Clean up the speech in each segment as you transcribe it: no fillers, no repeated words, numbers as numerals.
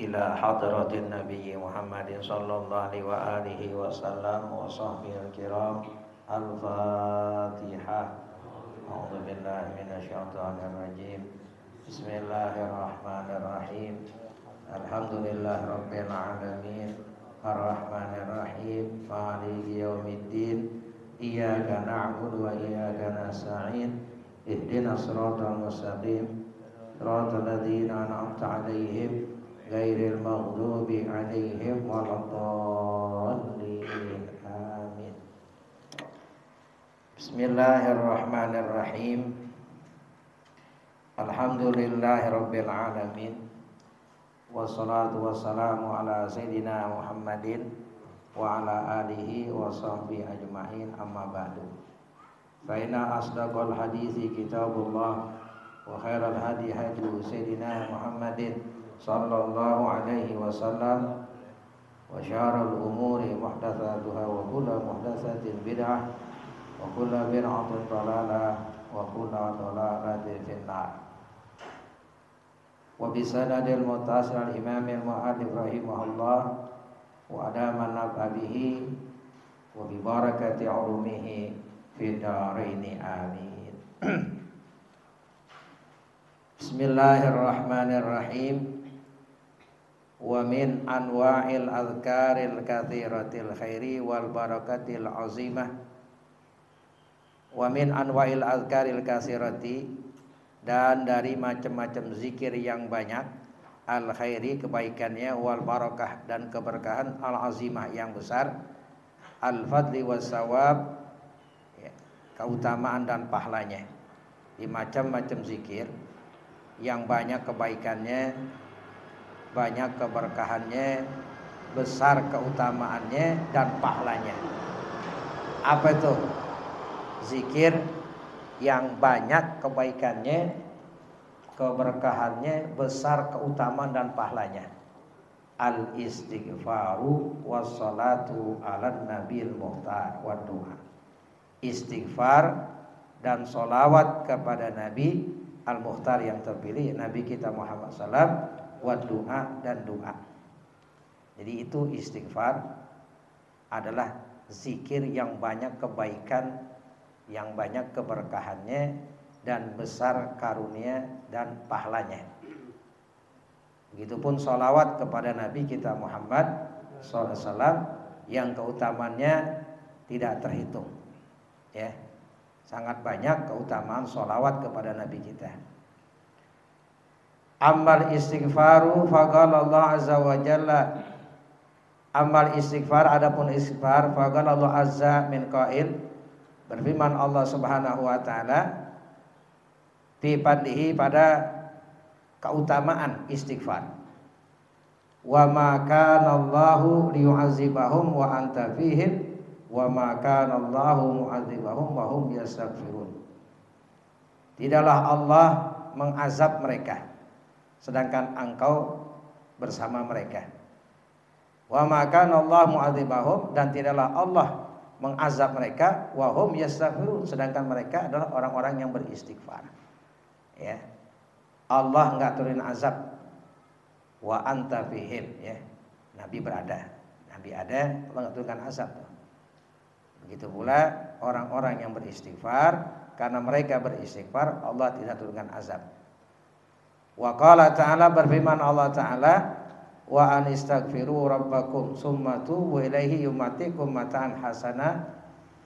ila hadratin Nabi Muhammadin sallallahu alaihi wa alihi wasallam wa sahbihi al-kiram. Al-Fatihah. A'udzu billahi minasyaitonir rajim. Bismillahirrahmanirrahim. Alhamdulillahirabbil alamin. Ar-Rahmanir Rahim. Maliki yaumiddin. Iyyaka na'budu wa iyyaka nasta'in. Ihdinas siratal mustaqim. Siratal ladzina an'amta 'alaihim ghairil maghdubi 'alaihim waladdallin. Amin. Bismillahirrahmanirrahim. Alhamdulillahirabbil alamin. Wassalatu wassalamu ala sayyidina Muhammadin wa ala alihi wa sahbihi ajma'in, amma ba'du. Fa inna asdaqal hadithi kitabullah wa khairal hadi hadi sayyidina Muhammadin sallallahu alaihi wasallam wa syarrul umuri muhdatsatuha wa kullu muhdatsatin bid'ah wa kullu bid'atin dhalalah wa kullu dhalalatin finnar. Wa bisanadil muttasil al-imam al-mu'allif rahimahullah wa adama nababihi wa bi barakati ulumihi fid dharaini amin. Bismillahirrahmanirrahim. Wa min anwa'il azkaril katsiratil khairi wal barakatil azimah. Wa min anwa'il azkaril katsirati, dan dari macam-macam zikir yang banyak, al khairi kebaikannya, wal barakah dan keberkahan, al azimah yang besar, al fadli was sawab keutamaan dan pahalanya. Di macam-macam zikir yang banyak kebaikannya, banyak keberkahannya, besar keutamaannya dan pahalanya. Apa itu? Zikir yang banyak kebaikannya, keberkahannya, besar keutamaan dan pahalanya. Al-istighfaru wassalatu ala nabil muhtar wa du'a. Istighfar dan solawat kepada Nabi al-muhtar yang terpilih, Nabi kita Muhammad SAW, wa du'a dan doa. Jadi itu istighfar adalah zikir yang banyak kebaikan, yang banyak keberkahannya dan besar karunia dan pahalanya. Begitupun sholawat kepada Nabi kita Muhammad SAW yang keutamannya tidak terhitung. Ya, sangat banyak keutamaan sholawat kepada Nabi kita. Amal istighfaru faqala Allah azza wa jalla. Amal istighfar, adapun istighfar, faqala Allah azza min qail, berfirman Allah Subhanahu wa taala fi fadlihi, pada keutamaan istighfar. Wa ma kana Allahu liyu'adzibahum wa anta fihim wa ma kana Allahu mu'adzibahum wa hum yastaghfirun. Tidaklah Allah mengazab mereka sedangkan engkau bersama mereka. Wa ma kana Allahu mu'adzibahum, dan tidaklah Allah mengazab mereka, wa hum yastaghfirun, sedangkan mereka adalah orang-orang yang beristighfar. Ya. Allah enggak turun azab, wa anta fihim, ya. Nabi berada. Nabi ada, Allah enggak turunkan azab. Begitu pula orang-orang yang beristighfar, karena mereka beristighfar, Allah tidak turunkan azab. Wa qala ta'ala, berfirman Allah ta'ala, wa anistaghfiru rabbakum summa tubu ilaihi yumatikum mata'an hasana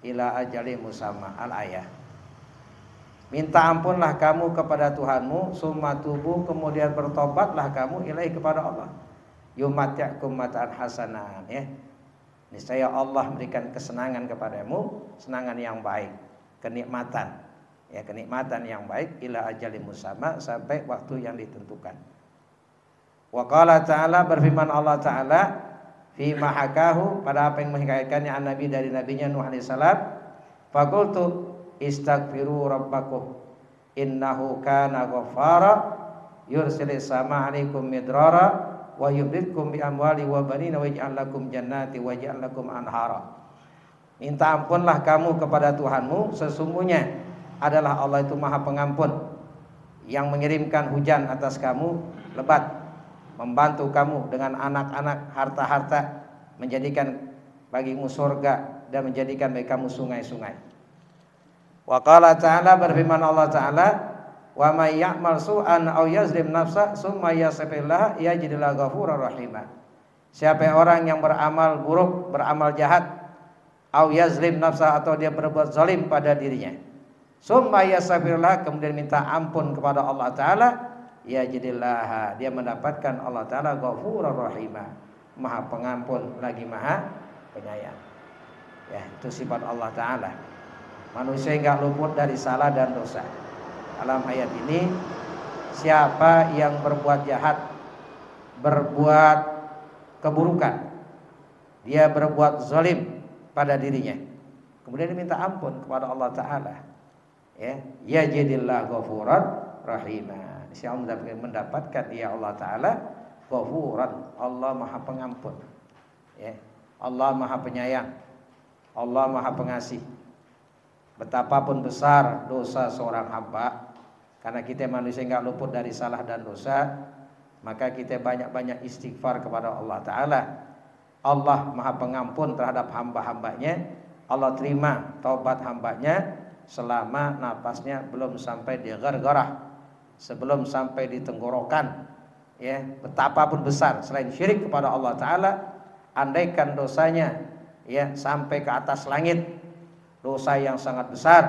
ila ajali musamma. Al-ayah. Minta ampunlah kamu kepada Tuhanmu, summa tubu, kemudian bertobatlah kamu, ilaihi kepada Allah, yumatikum mata'an hasanan, ya. Niscaya Allah memberikan kesenangan kepadamu, kesenangan yang baik, kenikmatan, ya, kenikmatan yang baik, ila ajali musamma, sampai waktu yang ditentukan. Wa qala ta'ala, berfirman Allah ta'ala fi mahakahu, pada apa yang menghikayatkannya an Nabi dari nabinya Nuh alaihi salam, faqultu istaghfiru rabbakum innahu kana ghaffara yursilis sama 'alaikum midrara wa yumdidkum bi amwali wa banina wa yaj'al lakum jannati wa yaj'al lakum anhara. Minta ampunlah kamu kepada Tuhanmu, sesungguhnya adalah Allah itu Maha Pengampun, yang mengirimkan hujan atas kamu lebat, membantu kamu dengan anak-anak, harta-harta, menjadikan bagimu surga dan menjadikan bagi kamu sungai-sungai. Wa qala ta'ala, berfirman Allah Ta'ala, wa may ya'mal su'an aw yazlim nafsa summa yastaghfirullah yajidillahu ghafurur rahima. Siapa orang yang beramal buruk, beramal jahat, aw yazlim nafsa, atau dia berbuat zalim pada dirinya, summa yastaghfirullah, kemudian minta ampun kepada Allah Ta'ala, yajidillah, dia mendapatkan Allah Ta'ala ghafurur rahima, maha pengampun lagi maha penyayang. Ya, itu sifat Allah Ta'ala. Manusia enggak luput dari salah dan dosa. Dalam ayat ini, siapa yang berbuat jahat, berbuat keburukan, dia berbuat zalim pada dirinya, kemudian diminta ampun kepada Allah Ta'ala, ya, yajidillah ghafuran rahimah, siapa mendapatkan ya Allah Ta'ala ghafuran, Allah maha pengampun, ya, Allah maha penyayang, Allah maha pengasih. Betapapun besar dosa seorang hamba, karena kita manusia enggak luput dari salah dan dosa, maka kita banyak-banyak istighfar kepada Allah Ta'ala. Allah maha pengampun terhadap hamba-hambanya. Allah terima taubat hambanya selama napasnya belum sampai di gargarah, sebelum sampai di tenggorokan, ya. Betapapun besar selain syirik kepada Allah Ta'ala, andaikan dosanya, ya, sampai ke atas langit, dosa yang sangat besar,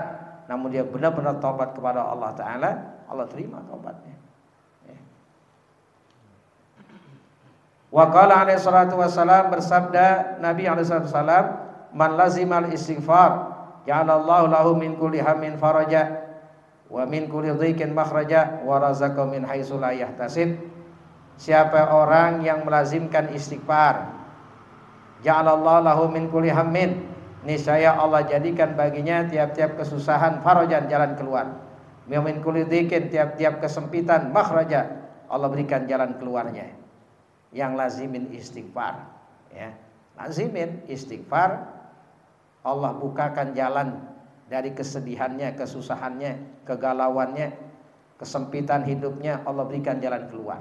namun dia benar-benar taubat kepada Allah Ta'ala, Allah terima taubatnya. Wa qala alaihi salatu wassalam, bersabda Nabi alaihi salatu wassalam, man lazimal istighfar ja'alallahu lahu min kulli hammin faraja wa min kulli dhiqin makhraja wa razaqahu min haitsu la yahtasib. Siapa orang yang melazimkan istighfar, ja'alallahu lahu min kulli hammin, niscaya Allah jadikan baginya tiap-tiap kesusahan farajan, jalan keluar. Min kulli dhiqin, tiap-tiap kesempitan makhraja, Allah berikan jalan keluarnya. Yang lazimin istighfar, ya, lazimin istighfar, Allah bukakan jalan dari kesedihannya, kesusahannya, kegalauannya, kesempitan hidupnya, Allah berikan jalan keluar.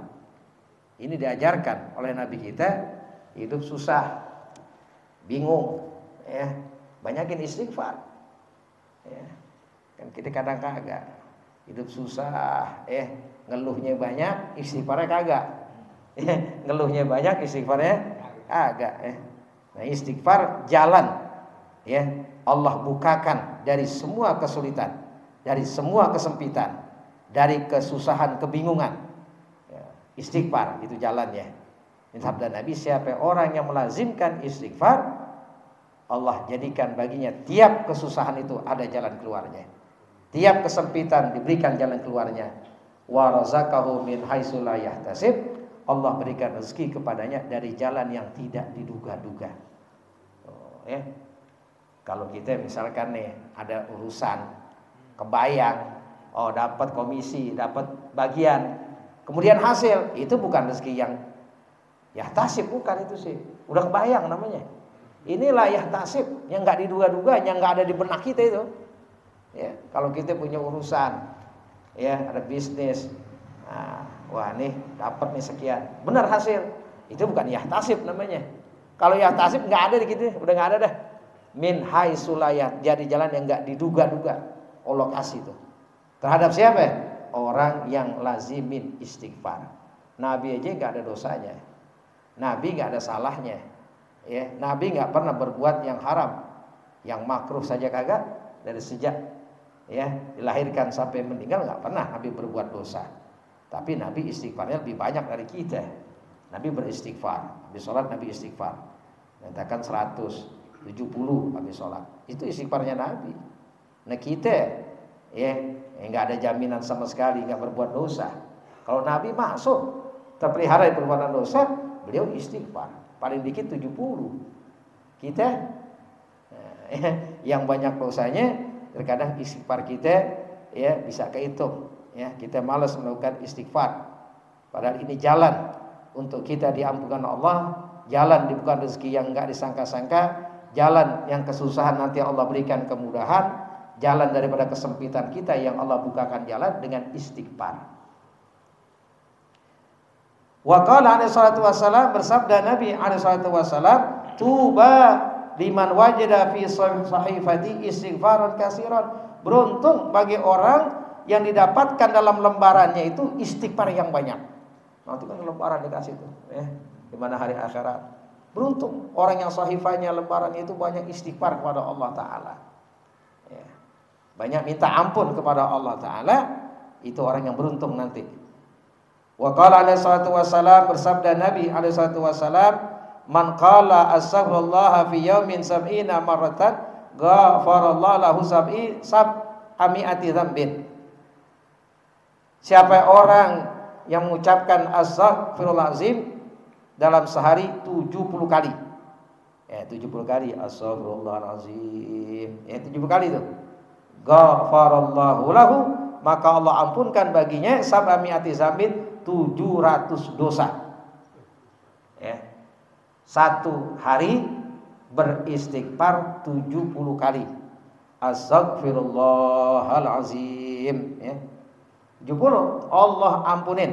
Ini diajarkan oleh Nabi kita. Hidup susah, bingung, ya, banyakin istighfar, ya. Kan kita kadang kagak hidup susah, ngeluhnya banyak, istighfarnya kagak. Ngeluhnya banyak, istighfarnya agak, ya. Nah, istighfar jalan, ya, Allah bukakan dari semua kesulitan, dari semua kesempitan, dari kesusahan, kebingungan, ya, istighfar itu jalannya. Ini sabda Nabi, siapa orang yang melazimkan istighfar, Allah jadikan baginya tiap kesusahan itu ada jalan keluarnya, tiap kesempitan diberikan jalan keluarnya. Wa razaqahu min haitsu la yahtasib, Allah berikan rezeki kepadanya dari jalan yang tidak diduga-duga. Ya. Kalau kita misalkan nih ada urusan, kebayang, dapat komisi, dapat bagian, kemudian hasil, itu bukan rezeki yang yahtasib, bukan itu sih. Udah kebayang namanya. Inilah yahtasib, yang nggak diduga-duga, yang nggak ada di benak kita itu. Ya, kalau kita punya urusan, ya, ada bisnis. Nah, wah nih dapat nih sekian, benar hasil, itu bukan yahtasib namanya. Kalau yahtasib nggak ada di kita, udah nggak ada dah. Min haitsu la yahtasib, jadi jalan yang nggak diduga-duga, Allah kasih tuh. Terhadap siapa? Orang yang lazimin istighfar. Nabi aja nggak ada dosanya, Nabi nggak ada salahnya, ya. Nabi nggak pernah berbuat yang haram, yang makruh saja kagak. Dari sejak, ya, dilahirkan sampai meninggal nggak pernah Nabi berbuat dosa. Tapi Nabi istighfarnya lebih banyak dari kita. Nabi beristighfar, habis sholat Nabi istighfar. Nyatakan 170 habis sholat. Itu istighfarnya Nabi. Nah kita, ya, nggak ada jaminan sama sekali nggak berbuat dosa. Kalau Nabi masuk terpelihara dari perbuatan dosa, beliau istighfar paling dikit 70. Kita, yang banyak dosanya, terkadang istighfar kita, ya, bisa kehitung. Ya, kita malas melakukan istighfar. Padahal ini jalan untuk kita diampunkan Allah, jalan dibuka rezeki yang enggak disangka-sangka, jalan yang kesusahan nanti Allah berikan kemudahan, jalan daripada kesempitan kita yang Allah bukakan jalan dengan istighfar. Wa qala alaihi salatu wassalam, bersabda Nabi alaihi salatu wassalam, tuba liman wajada fi sahifati istighfaran katsiran. Beruntung bagi orang yang didapatkan dalam lembarannya itu istighfar yang banyak. Nanti kan lembaran dikasih tuh, di mana hari akhirat. Beruntung orang yang sahifanya lembarannya itu banyak istighfar kepada Allah Taala. Banyak minta ampun kepada Allah Taala, itu orang yang beruntung nanti. Wa qala alaihi salatu wassalam, bersabda Nabi alaihi salatu wassalam, man qala astaghfirullah fi yaumin sab'ina marratan ghafarallahu lahu sab'ami'ati dzambin. Siapa orang yang mengucapkan astaghfirullahalazim dalam sehari 70 kali. 70 kali astaghfirullahalazim. 70 kali itu. Ghafarallahu lahu, maka Allah ampunkan baginya sab'ami'ati dzambin, 700 dosa. Satu hari beristighfar 70 kali. Astaghfirullahalazim. 70 Allah ampunin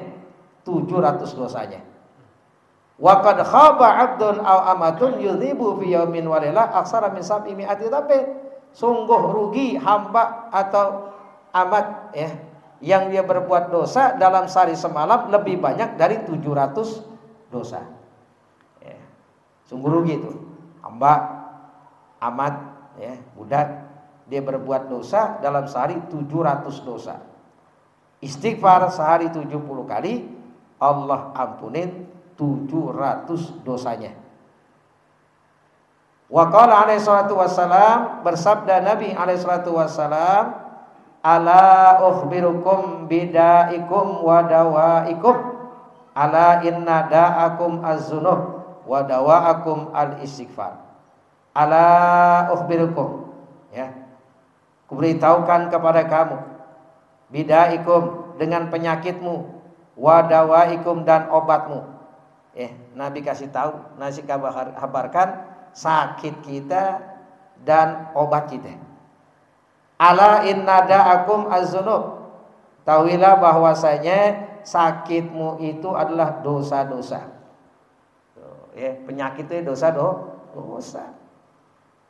700 dosanya. Wa qad khaba 'abdun aw amatun yudhibu fi yaumin wa lailah aksara min sab'imi'ati dzambin. Sungguh rugi hamba atau amat yang dia berbuat dosa dalam sehari semalam lebih banyak dari 700 dosa. Sungguh rugi itu hamba, amat, budak, dia berbuat dosa dalam sehari 700 dosa. Istighfar sehari 70 kali, Allah ampunin 700 dosanya. Wa qala alaihi salatu wassalam, bersabda Nabi alaihi salatu wassalam, ala ukhbirukum bidaikum wa dawaikum, ala inna da'akum az-zunub wa dawaakum al-istighfar. Ala ukhbirukum, kuberitahukan kepada kamu, bidaikum dengan penyakitmu, wa dawaikum dan obatmu. Nabi kasih tahu, Nabi kabarkan sakit kita dan obat kita. Ala inna da'akum az-zunub, tahuilah bahwasanya sakitmu itu adalah dosa-dosa. Penyakit itu dosa.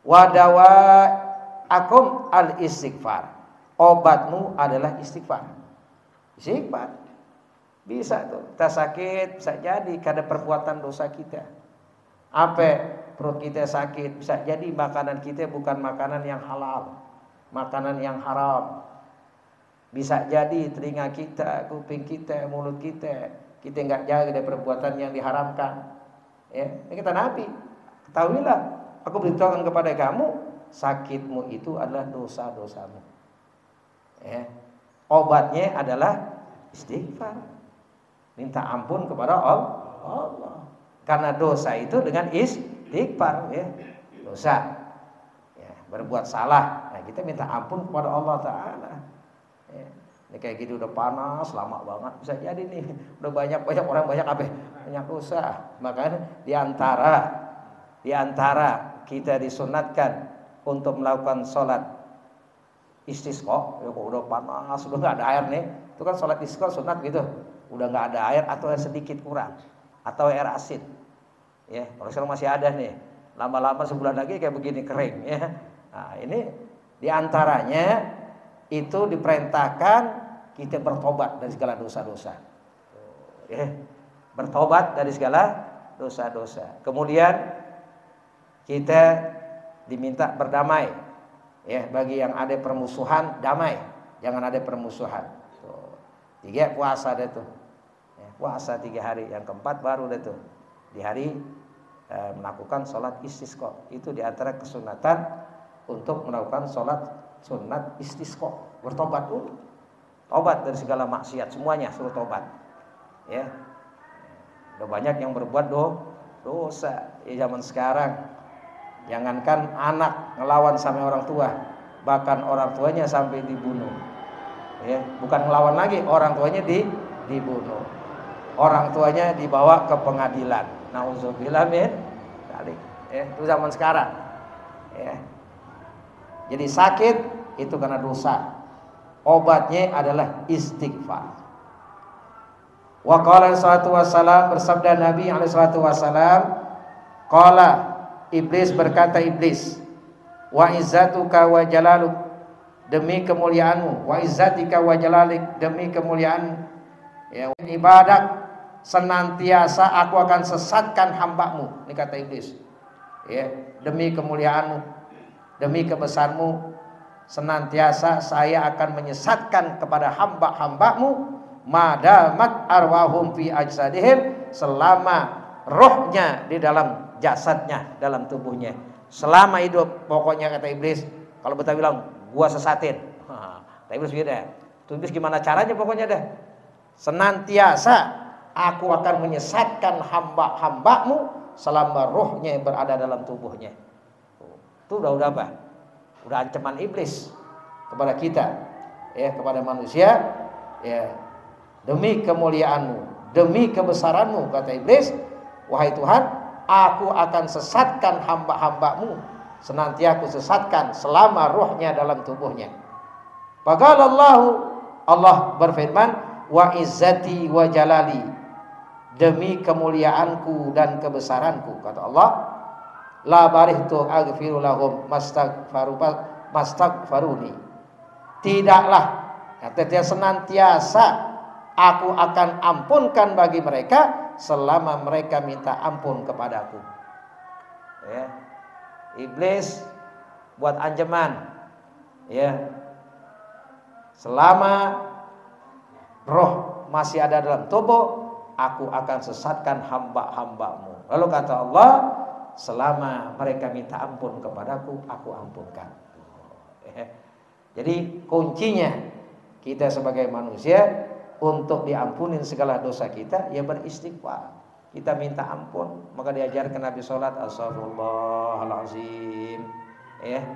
Wa dawaakum al-istighfar, obatmu adalah istighfar. Istighfar bisa tuh, kita sakit bisa jadi karena perbuatan dosa kita. Perut kita sakit bisa jadi makanan kita bukan makanan yang halal, makanan yang haram. Bisa jadi telinga kita, kuping kita, mulut kita nggak jaga dari perbuatan yang diharamkan. Ini kata Nabi, ketahuilah, aku beritahukan kepada kamu, sakitmu itu adalah dosa-dosamu. Obatnya adalah istighfar, minta ampun kepada Allah. Karena dosa itu dengan istighfar, dosa, berbuat salah, kita minta ampun kepada Allah Taala. Ini kayak gini udah panas lama banget, bisa jadi nih udah banyak orang banyak dosa. Makanya diantara kita disunatkan untuk melakukan sholat istisqa. Kok udah panas, udah nggak ada air nih, itu kan sholat istisqa sunat gitu. Udah nggak ada air atau air sedikit kurang, atau air asin. Kalau sekarang masih ada nih, lama-lama sebulan lagi kayak begini kering. Nah ini diantaranya itu diperintahkan kita bertobat dari segala dosa-dosa. Bertobat dari segala dosa-dosa. Kemudian kita diminta berdamai. Bagi yang ada permusuhan, damai, jangan ada permusuhan. 3 puasa deh tuh. Puasa 3 hari, yang keempat baru deh tuh. Di hari melakukan sholat istisqa. Itu diantara kesunatan untuk melakukan sholat sunat istisqa. Bertobat dulu. Tobat dari segala maksiat, semuanya suruh tobat. Udah banyak yang berbuat dosa zaman sekarang. Jangankan anak ngelawan sama orang tua, bahkan orang tuanya sampai dibunuh. Bukan ngelawan lagi, orang tuanya dibunuh. Orang tuanya dibawa ke pengadilan. Nauzubillah min dzalik. Itu zaman sekarang. Jadi sakit itu karena dosa. Obatnya adalah istighfar. Wa qala sallallahu wasallam, bersabda Nabi alaihi salatu wasallam, qala, iblis berkata iblis, wa izzatuka wa jalaluk, demi kemuliaanmu, wa izzatika wa jalalik, demi kemuliaanmu, ya, ibadah senantiasa aku akan sesatkan hambamu. Ini kata iblis, ya, demi kemuliaanmu, demi kebesarmu, senantiasa saya akan menyesatkan kepada hamba-hambamu, madamat arwahum fi ajsadihim, selama rohnya di dalam jasadnya, dalam tubuhnya, selama hidup. Pokoknya kata iblis, kalau Betawi bilang gua sesatin. Kata iblis gitu ya. Iblis gimana caranya, pokoknya dah, senantiasa aku akan menyesatkan hamba-hambamu selama rohnya yang berada dalam tubuhnya. Itu udah apa? Udah ancaman iblis kepada kita, ya, kepada manusia, ya. Demi kemuliaanmu, demi kebesaranmu, kata iblis, wahai Tuhan, aku akan sesatkan hamba-hambamu, senantiasa aku sesatkan selama rohnya dalam tubuhnya. Faqalallahu, Allah berfirman, wa izzati wa jalali, demi kemuliaanku dan kebesaranku, kata Allah, la barihtu aghfiru lahum mastaghfaruni, tidaklah, artinya senantiasa aku akan ampunkan bagi mereka selama mereka minta ampun kepadaku. Ya. Iblis buat ancaman, ya, selama roh masih ada dalam tubuh, aku akan sesatkan hamba-hambamu. Lalu kata Allah, selama mereka minta ampun kepadaku, aku ampunkan. Ya. Jadi kuncinya kita sebagai manusia untuk diampunin segala dosa kita, ya beristighfar. Kita minta ampun, maka diajarkan Nabi sholat astagfirullahalazim, ya.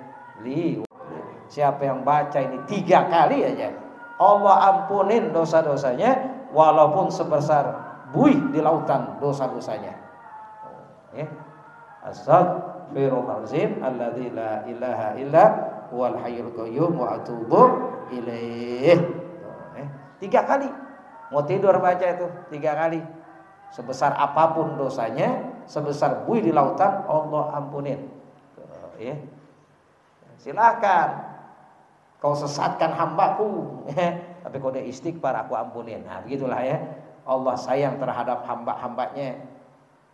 Siapa yang baca ini 3 kali aja, Allah ampunin dosa-dosanya, walaupun sebesar buih di lautan dosa-dosanya, ya. Astagfirullahalazim alladzi la ilaha illa huwal hayyul qayyum wa atubu ilaih. 3 kali. Mau tidur baca itu 3 kali. Sebesar apapun dosanya, sebesar buih di lautan, Allah ampunin. Ya. Silakan kau sesatkan hambaku, tapi kau udah istighfar, aku ampunin. Nah, begitulah ya. Allah sayang terhadap hamba-hambanya.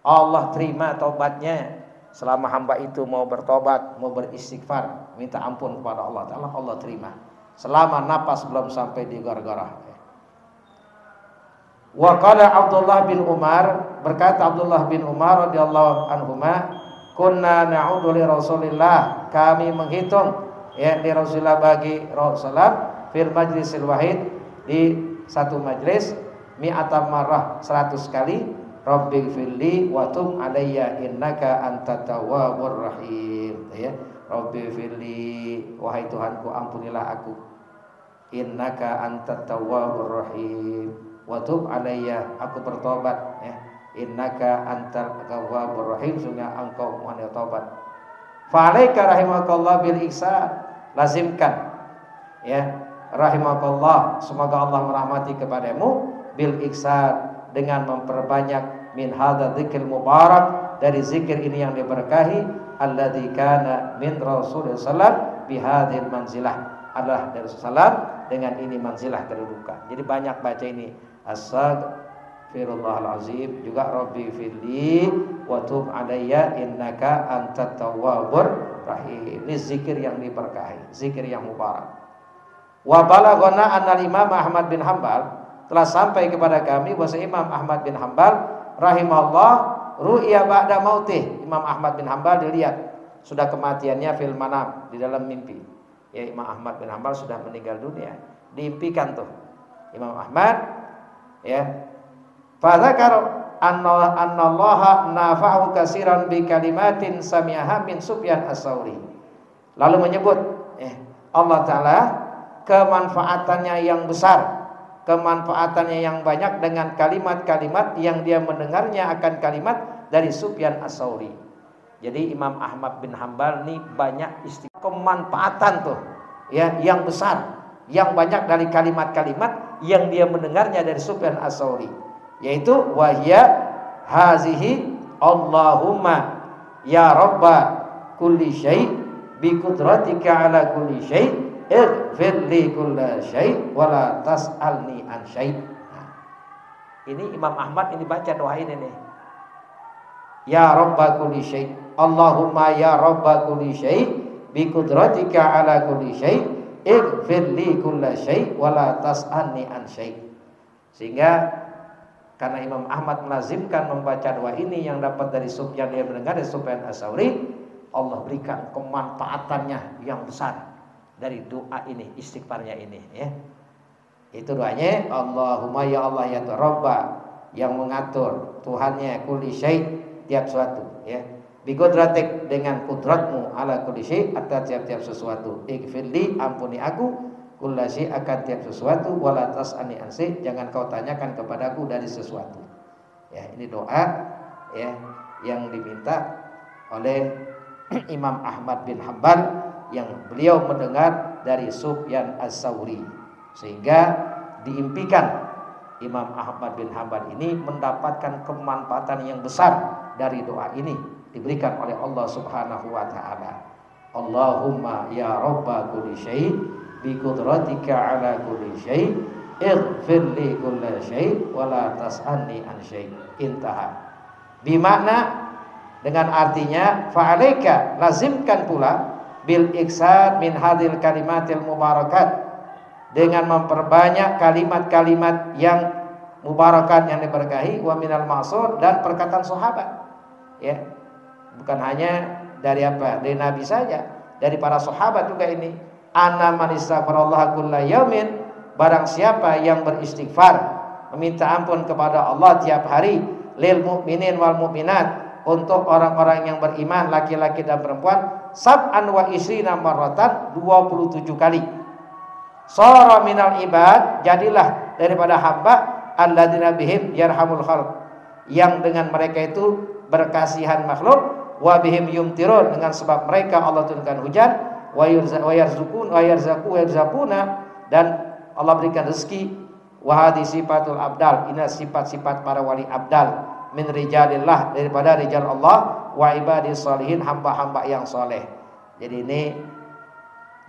Allah terima taubatnya selama hamba itu mau bertobat, mau beristighfar, minta ampun kepada Allah Ta'ala, Allah terima. Selama napas belum sampai di gargara. Wa qala Abdullah bin Umar, berkata Abdullah bin Umar radhiyallahu anhuma, kunna na'udu li Rasulillah, kami menghitung, ya, di Rasulullah bagi Rasulullah fil majlisil wahid, di satu majlis, mi'ata marrah, 100 kali, rabbighfirli wa tub alayya innaka antat tawwabur rahim, ya. Rabbighfirli, wahai Tuhanku, ampunilah aku, innaka antat tawwabur rahim, wa tub alayya, aku bertobat, ya, innaka antal tawwabur rahim, sungguh engkau Maha taubat. Fa alaika rahimakallah bil ihsan, lazimkan, ya, rahimakallah, semoga Allah merahmati kepadamu, bil ihsan, dengan memperbanyak min hadza dzikril mubarak, dari zikir ini yang diberkahi, alladzi kana min Rasulullah sallallahu bihadhil manzilah, adalah dari Rasulullah dengan ini manzilah, kedudukan. Jadi banyak baca ini, astaghfirullahalazim, juga rabbighfirli wa tub alayya innaka antat tawwabur rahim. Ini zikir yang diberkahi, zikir yang mubarak. Wa balaghana anna Imam Ahmad bin Hanbal, telah sampai kepada kami bahwa Imam Ahmad bin Hanbal rahimahullah ru'ya ba'da mautih, Imam Ahmad bin Hanbal dilihat sudah kematiannya fil manam, di dalam mimpi. Ya, Imam Ahmad bin Hanbal sudah meninggal dunia, diimpikan tuh Imam Ahmad, ya. Fa dzakar annallaha nafa'u katsiran bi kalimatin sami'aha min Sufyan as-Tsauri. Lalu menyebut, Allah Ta'ala kemanfaatannya yang besar, kemanfaatannya yang banyak dengan kalimat-kalimat yang dia mendengarnya akan kalimat dari Sufyan as-Tsauri. Jadi Imam Ahmad bin Hanbal ini banyak kemanfaatan tuh, ya, yang besar, yang banyak dari kalimat-kalimat yang dia mendengarnya dari Sufyan as-Tsauri. yaitu wahya hazihi Allahumma ya rabba kulli syai' bi qudratika ala kulli syai' ighfir li kulla syai' wa la tas'alni an syai'. Nah, ini Imam Ahmad ini baca doa ini nih. Ya rabba kulli syai', Allahumma ya rabba kulli syai' bi qudratika ala kulli syai' ighfir li kulla syai' wa la tas'alni an syai'. Sehingga karena Imam Ahmad melazimkan membaca doa ini yang dapat dari yang dia mendengar dari Sufyan Ats-Tsauri, Allah berikan kemanfaatannya yang besar dari doa ini, istighfarnya ini ya. Itu doanya Allahumma ya Allah ya Rabba, yang mengatur Tuhannya kulli syai' tiap suatu ya. Bi qudratik, dengan kudratmu ala kulli syai' atas tiap-tiap sesuatu. Ighfirli, ampuni aku kullasi akan tiap sesuatu, wala tas'ani ansi, jangan kau tanyakan kepadaku dari sesuatu. Ya, ini doa ya yang diminta oleh Imam Ahmad bin Hanbal yang beliau mendengar dari Sufyan Ats-Tsauri, sehingga diimpikan Imam Ahmad bin Hanbal ini mendapatkan kemanfaatan yang besar dari doa ini diberikan oleh Allah Subhanahu wa taala. Allahumma ya rabba kulli syai' bi qudratika ala kulli syai' ighfir li kulla syai' wa la tas'alni an syai'. Intaha. Bimakna, dengan artinya fa'alaika, lazimkan pula bil iksar min hadil kalimatil mubarakat, dengan memperbanyak kalimat-kalimat yang mubarakat yang diberkahi, wa minal ma'sur, dan perkataan sahabat ya, bukan hanya dari dari Nabi saja, dari para sahabat juga ini. Ana man istaghfarallah kulla yaumin, barang siapa yang beristighfar, meminta ampun kepada Allah tiap hari, lil mu'minin wal mu'minat, untuk orang-orang yang beriman laki-laki dan perempuan, sab'an wa isrina marratan, 27 kali. Sara minal ibad, jadilah daripada hamba, alladzina bihim yarhamul khalq, yang dengan mereka itu berkasihan makhluk, wa bihim yumtirun, dengan sebab mereka Allah turunkan hujan, wa yarzaquna, dan Allah berikan rezeki. Wa hadhi sifatul abdal, ini sifat-sifat para wali abdal, min rijalillah, daripada rijal Allah, wa ibadis sholihin, hamba-hamba yang soleh. Jadi ini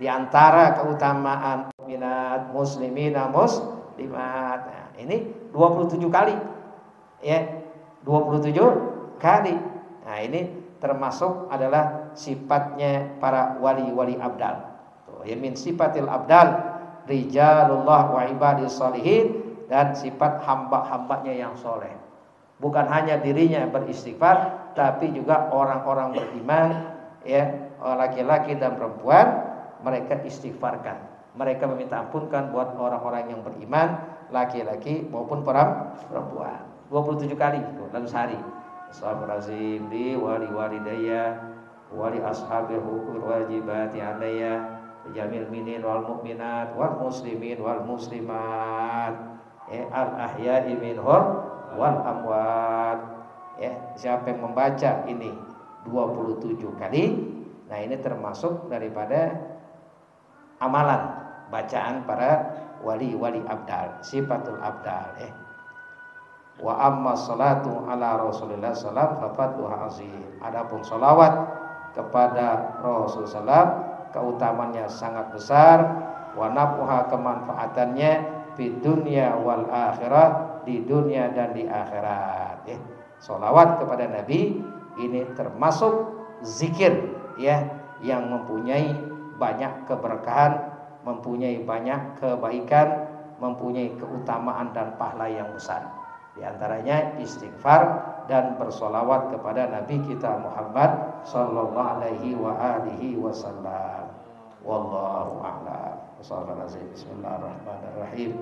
diantara keutamaan minat muslimina muslimat. Nah, ini 27 kali ya, 27 kali. Nah, ini termasuk adalah sifatnya para wali-wali abdal. Ya, min sifatil abdal rijalullah wa ibadis sholihin, dan sifat hamba-hambanya yang soleh. Bukan hanya dirinya beristighfar, tapi juga orang-orang beriman ya, laki-laki dan perempuan, mereka istighfarkan, mereka meminta ampunkan buat orang-orang yang beriman, laki-laki maupun perempuan. 27 kali dalam sehari. Astagfirullahaladzim li wali walidayya wali ashabil huquqil wajibati alayya jamil minin wal mu'minat wal muslimin wal muslimat al ahya'i minhum wal amwat. Ya, siapa yang membaca ini 27 kali, nah ini termasuk daripada amalan bacaan para wali-wali abdal, sifatul abdal ya. Wa amma salatu ala Rasulillah sallam fa fadluha azim. Adapun salawat kepada Rasul sallam, keutamannya sangat besar, wa nafuha, kemanfaatannya di dunia wal akhirah, di dunia dan di akhirat ya. Salawat kepada Nabi ini termasuk zikir ya, yang mempunyai banyak keberkahan, mempunyai banyak kebaikan, mempunyai keutamaan dan pahala yang besar. Di antaranya istighfar dan bersolawat kepada Nabi kita Muhammad sallallahu alaihi wa alihi wasallam. Wallahu a'lam. Bismillahirrahmanirrahim.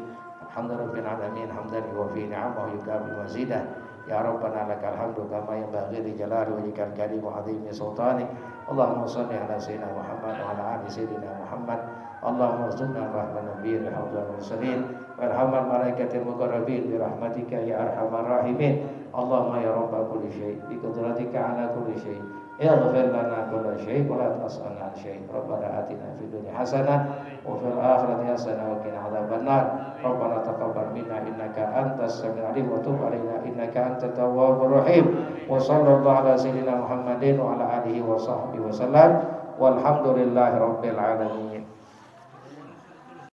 Alhamdulillahirabbil alamin, hamdan yuwafi ni'amahu yukafi mazidah. Ya Rabbana lakal hamdu kama yanbaghi li jalali wajhikal karim wa 'azimi sultanik. Allahumma shalli ala sayyidina Muhammad wa ala ali sayyidina Muhammad. Allahumma arzuqna rahman nabiyyin wa hawdal mursalin wa rahman malaikatil muqarrabin bi rahmatika ya arhamar rahimin. Allahumma ya rabba kulli syai' bi qudratika ala kulli syai' اغفر لنا كل شيء ولا تسألنا عن شيء ربنا آتنا في الدنيا حسنة وفي الآخرة حسنة وقنا عذاب النار ربنا تقبل منا إنك أنت السميع العليم وتب علينا إنك أنت التواب الرحيم وصلى الله على سيدنا محمد وعلى آله وصحبه وسلم والحمد لله رب العالمين.